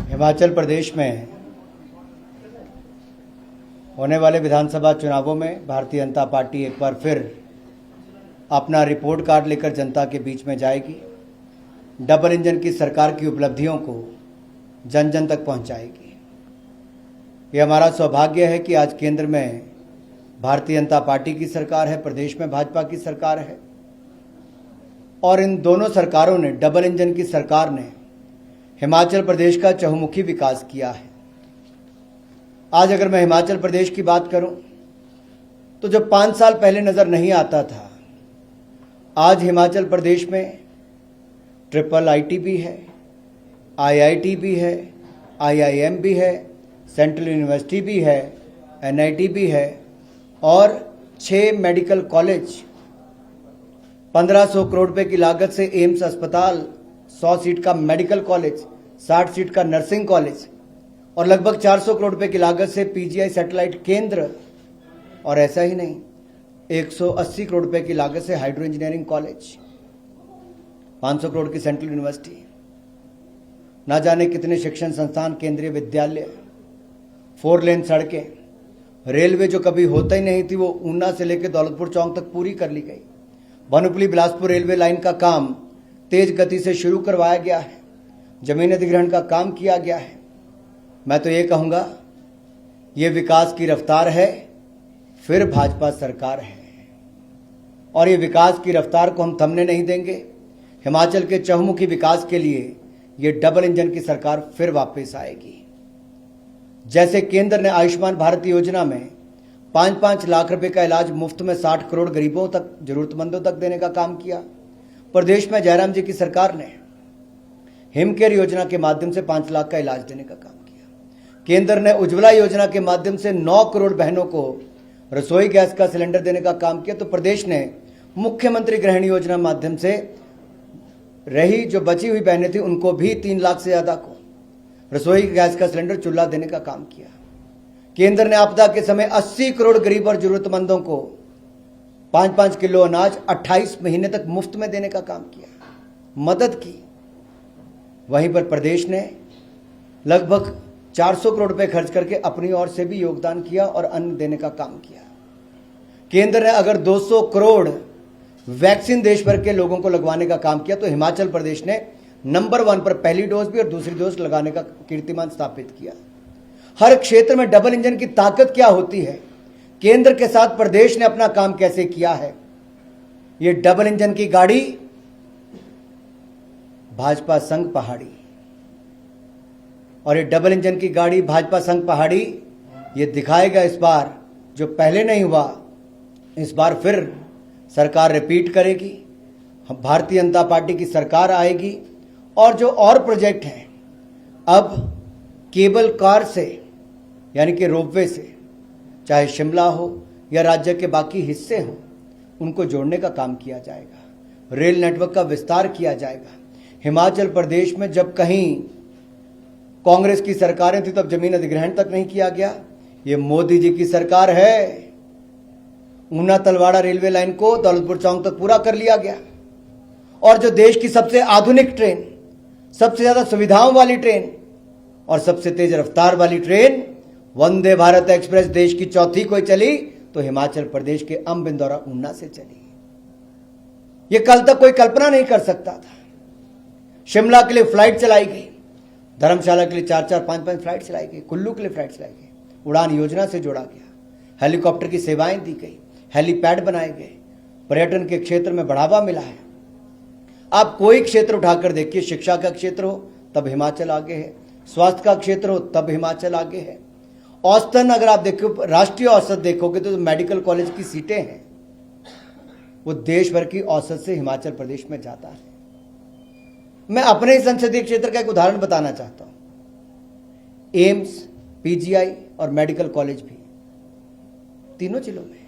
हिमाचल प्रदेश में होने वाले विधानसभा चुनावों में भारतीय जनता पार्टी एक बार फिर अपना रिपोर्ट कार्ड लेकर जनता के बीच में जाएगी। डबल इंजन की सरकार की उपलब्धियों को जन जन तक पहुंचाएगी। ये हमारा सौभाग्य है कि आज केंद्र में भारतीय जनता पार्टी की सरकार है, प्रदेश में भाजपा की सरकार है और इन दोनों सरकारों ने, डबल इंजन की सरकार ने हिमाचल प्रदेश का चहुमुखी विकास किया है। आज अगर मैं हिमाचल प्रदेश की बात करूं तो जो 5 साल पहले नजर नहीं आता था, आज हिमाचल प्रदेश में ट्रिपल आईटी भी है, आईआईटी भी है, आईआईएम भी है, सेंट्रल यूनिवर्सिटी भी है, एनआईटी भी है और 6 मेडिकल कॉलेज, 1500 करोड़ रुपए की लागत से एम्स अस्पताल, 100 सीट का मेडिकल कॉलेज, 60 सीट का नर्सिंग कॉलेज और लगभग 400 करोड़ रुपए की लागत से पीजीआई सैटेलाइट केंद्र, और ऐसा ही नहीं 180 करोड़ रुपए की लागत से हाइड्रो इंजीनियरिंग कॉलेज, 500 करोड़ की सेंट्रल यूनिवर्सिटी, ना जाने कितने शिक्षण संस्थान, केंद्रीय विद्यालय, 4 लेन सड़कें, रेलवे जो कभी होता ही नहीं थी वो ऊना से लेकर दौलतपुर चौक तक पूरी कर ली गई। भानुपल्ली बिलासपुर रेलवे लाइन का काम तेज गति से शुरू करवाया गया है, जमीन अधिग्रहण का काम किया गया है। मैं तो ये कहूँगा ये विकास की रफ्तार है, फिर भाजपा सरकार है और ये विकास की रफ्तार को हम थमने नहीं देंगे। हिमाचल के चहुमुखी विकास के लिए ये डबल इंजन की सरकार फिर वापस आएगी। जैसे केंद्र ने आयुष्मान भारत योजना में 5-5 लाख रुपए का इलाज मुफ्त में 60 करोड़ गरीबों तक, जरूरतमंदों तक देने का काम किया, प्रदेश में जयराम जी की सरकार ने हिमकेयर योजना के माध्यम से 5 लाख का इलाज देने का काम किया। केंद्र ने उज्ज्वला योजना के माध्यम से 9 करोड़ बहनों को रसोई गैस का सिलेंडर देने का काम किया, तो प्रदेश ने मुख्यमंत्री गृहिणी योजना माध्यम से रही जो बची हुई बहनें थी उनको भी 3 लाख से ज्यादा को रसोई गैस का सिलेंडर, चूल्हा देने का काम किया। केंद्र ने आपदा के समय 80 करोड़ गरीब और जरूरतमंदों को 5-5 किलो अनाज 28 महीने तक मुफ्त में देने का काम किया, मदद की। वहीं पर प्रदेश ने लगभग 400 करोड़ रुपए खर्च करके अपनी ओर से भी योगदान किया और अन्न देने का काम किया। केंद्र ने अगर 200 करोड़ वैक्सीन देश भर के लोगों को लगवाने का काम किया, तो हिमाचल प्रदेश ने नंबर 1 पर पहली डोज भी और दूसरी डोज लगाने का कीर्तिमान स्थापित किया। हर क्षेत्र में डबल इंजन की ताकत क्या होती है, केंद्र के साथ प्रदेश ने अपना काम कैसे किया है। ये डबल इंजन की गाड़ी भाजपा संघ पहाड़ी, और ये डबल इंजन की गाड़ी भाजपा संघ पहाड़ी ये दिखाएगा इस बार जो पहले नहीं हुआ, इस बार फिर सरकार रिपीट करेगी, भारतीय जनता पार्टी की सरकार आएगी। और जो और प्रोजेक्ट हैं, अब केबल कार से यानी कि रोपवे से, चाहे शिमला हो या राज्य के बाकी हिस्से हो, उनको जोड़ने का काम किया जाएगा। रेल नेटवर्क का विस्तार किया जाएगा। हिमाचल प्रदेश में जब कहीं कांग्रेस की सरकारें थी तब जमीन अधिग्रहण तक नहीं किया गया। ये मोदी जी की सरकार है, ऊना तलवाड़ा रेलवे लाइन को दौलतपुर चौक तक पूरा कर लिया गया। और जो देश की सबसे आधुनिक ट्रेन, सबसे ज्यादा सुविधाओं वाली ट्रेन और सबसे तेज रफ्तार वाली ट्रेन वंदे भारत एक्सप्रेस देश की चौथी कोई चली तो हिमाचल प्रदेश के अंब इंदौरा ऊना से चली। यह कल तक कोई कल्पना नहीं कर सकता था। शिमला के लिए फ्लाइट चलाई गई, धर्मशाला के लिए 4-4, 5-5 फ्लाइट चलाई गई, कुल्लू के लिए फ्लाइट चलाई गई, उड़ान योजना से जोड़ा गया, हेलीकॉप्टर की सेवाएं दी गई, हेलीपैड बनाए गए, पर्यटन के क्षेत्र में बढ़ावा मिला है। आप कोई क्षेत्र उठाकर देखिए, शिक्षा का क्षेत्र हो तब हिमाचल आगे है, स्वास्थ्य का क्षेत्र हो तब हिमाचल आगे है। औसतन अगर आप देखो, राष्ट्रीय औसत देखोगे तो मेडिकल कॉलेज की सीटें हैं वो देश भर की औसत से हिमाचल प्रदेश में ज्यादा है। मैं अपने ही संसदीय क्षेत्र का एक उदाहरण बताना चाहता हूं। एम्स, पीजीआई और मेडिकल कॉलेज भी तीनों जिलों में,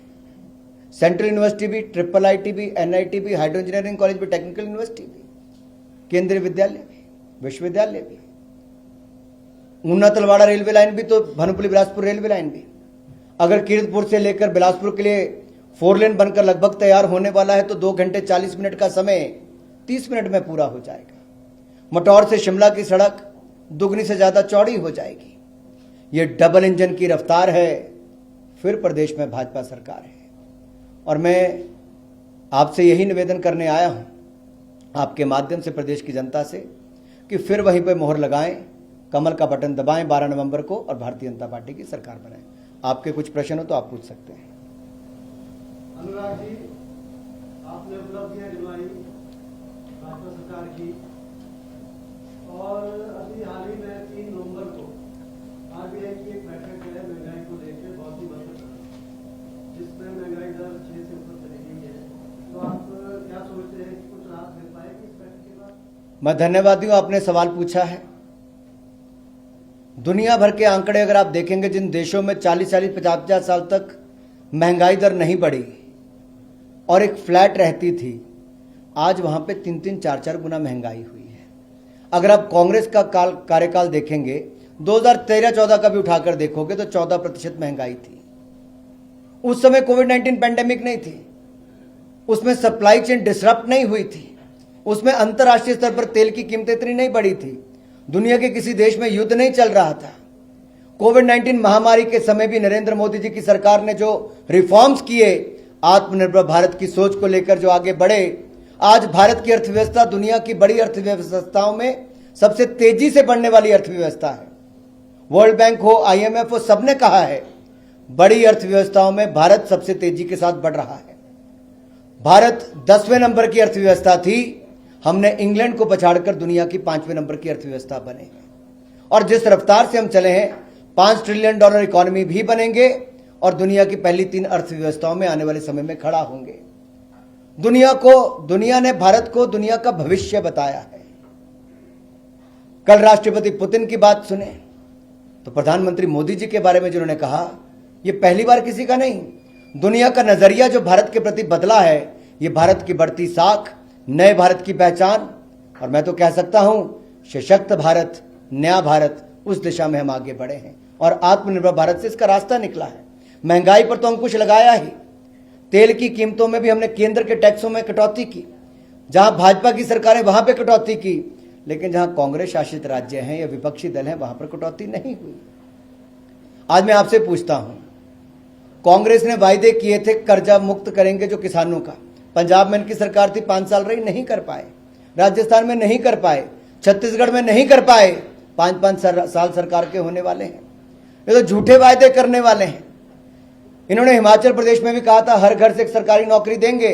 सेंट्रल यूनिवर्सिटी भी, ट्रिपल आईटी भी, एनआईटी भी, हाइड्रो इंजीनियरिंग कॉलेज भी, टेक्निकल यूनिवर्सिटी भी, केंद्रीय विद्यालय भी, विश्वविद्यालय भी, ऊना तलवाड़ा रेलवे लाइन भी, तो भानुपल्ली बिलासपुर रेलवे लाइन भी। अगर कीरतपुर से लेकर बिलासपुर के लिए 4 लेन बनकर लगभग तैयार होने वाला है तो 2 घंटे 40 मिनट का समय 30 मिनट में पूरा हो जाएगा। मटौर से शिमला की सड़क दुगनी से ज्यादा चौड़ी हो जाएगी। ये डबल इंजन की रफ्तार है, फिर प्रदेश में भाजपा सरकार है। और मैं आपसे यही निवेदन करने आया हूं, आपके माध्यम से प्रदेश की जनता से, कि फिर वहीं पे मोहर लगाएं, कमल का बटन दबाएं 12 नवंबर को और भारतीय जनता पार्टी की सरकार बनाएं। आपके कुछ प्रश्न हो तो आप पूछ सकते हैं। अनुराग जी, आपने उपलब्धियां गिनवाई भाजपा सरकार की, और अभी हाल ही में 3 नवंबर को आरबीआई की एक बैठक है महंगाई को लेकर बहुत ही महत्वपूर्ण, जिसमें महंगाई दर 6 से ऊपर चली गई है। तो आप क्या सोचते हैं कि कुछ राहत मिल पाएगी इस बैठक के बाद? मैं धन्यवादी हूं, आपने सवाल पूछा है। दुनिया भर के आंकड़े अगर आप देखेंगे, जिन देशों में 40-40, 50-50 साल तक महंगाई दर नहीं बढ़ी और एक फ्लैट रहती थी, आज वहां पे 3-3, 4-4 गुना महंगाई हुई है। अगर आप कांग्रेस का कार्यकाल देखेंगे, 2013-14 का भी उठाकर देखोगे तो 14% महंगाई थी। उस समय कोविड-19 पैंडेमिक नहीं थी, उसमें सप्लाई चेन डिसरप्ट नहीं हुई थी, उसमें अंतर्राष्ट्रीय स्तर पर तेल की कीमतें इतनी नहीं बढ़ी थी, दुनिया के किसी देश में युद्ध नहीं चल रहा था। कोविड-19 महामारी के समय भी नरेंद्र मोदी जी की सरकार ने जो रिफॉर्म्स किए, आत्मनिर्भर भारत की सोच को लेकर जो आगे बढ़े, आज भारत की अर्थव्यवस्था दुनिया की बड़ी अर्थव्यवस्थाओं में सबसे तेजी से बढ़ने वाली अर्थव्यवस्था है। वर्ल्ड बैंक हो, IMF हो, सबने कहा है बड़ी अर्थव्यवस्थाओं में भारत सबसे तेजी के साथ बढ़ रहा है। भारत 10वें नंबर की अर्थव्यवस्था थी, हमने इंग्लैंड को पछाड़कर दुनिया की 5वें नंबर की अर्थव्यवस्था बने हैं। और जिस रफ्तार से हम चले हैं, $5 ट्रिलियन इकोनॉमी भी बनेंगे और दुनिया की पहली 3 अर्थव्यवस्थाओं में आने वाले समय में खड़ा होंगे। दुनिया ने भारत को दुनिया का भविष्य बताया है। कल राष्ट्रपति पुतिन की बात सुने तो प्रधानमंत्री मोदी जी के बारे में जिन्होंने कहा, यह पहली बार किसी का नहीं, दुनिया का नजरिया जो भारत के प्रति बदला है, यह भारत की बढ़ती साख, नए भारत की पहचान, और मैं तो कह सकता हूं सशक्त भारत, नया भारत, उस दिशा में हम आगे बढ़े हैं और आत्मनिर्भर भारत से इसका रास्ता निकला है। महंगाई पर तो अंकुश लगाया ही, तेल की कीमतों में भी हमने केंद्र के टैक्सों में कटौती की, जहां भाजपा की सरकारें वहां पे कटौती की, लेकिन जहां कांग्रेस शासित राज्य हैं या विपक्षी दल हैं वहां पर कटौती नहीं हुई। आज मैं आपसे पूछता हूं, कांग्रेस ने वायदे किए थे कर्जा मुक्त करेंगे जो किसानों का, पंजाब में इनकी सरकार थी, 5 साल रही, नहीं कर पाए, राजस्थान में नहीं कर पाए, छत्तीसगढ़ में नहीं कर पाए, 5-5 साल सरकार के होने वाले हैं। ये तो झूठे वायदे करने वाले हैं। इन्होंने हिमाचल प्रदेश में भी कहा था हर घर से एक सरकारी नौकरी देंगे,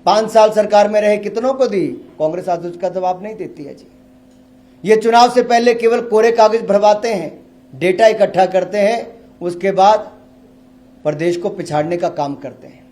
5 साल सरकार में रहे, कितनों को दी? कांग्रेस आज उसका जवाब नहीं देती है जी। ये चुनाव से पहले केवल कोरे कागज भरवाते हैं, डेटा इकट्ठा करते हैं, उसके बाद प्रदेश को पिछाड़ने का काम करते हैं।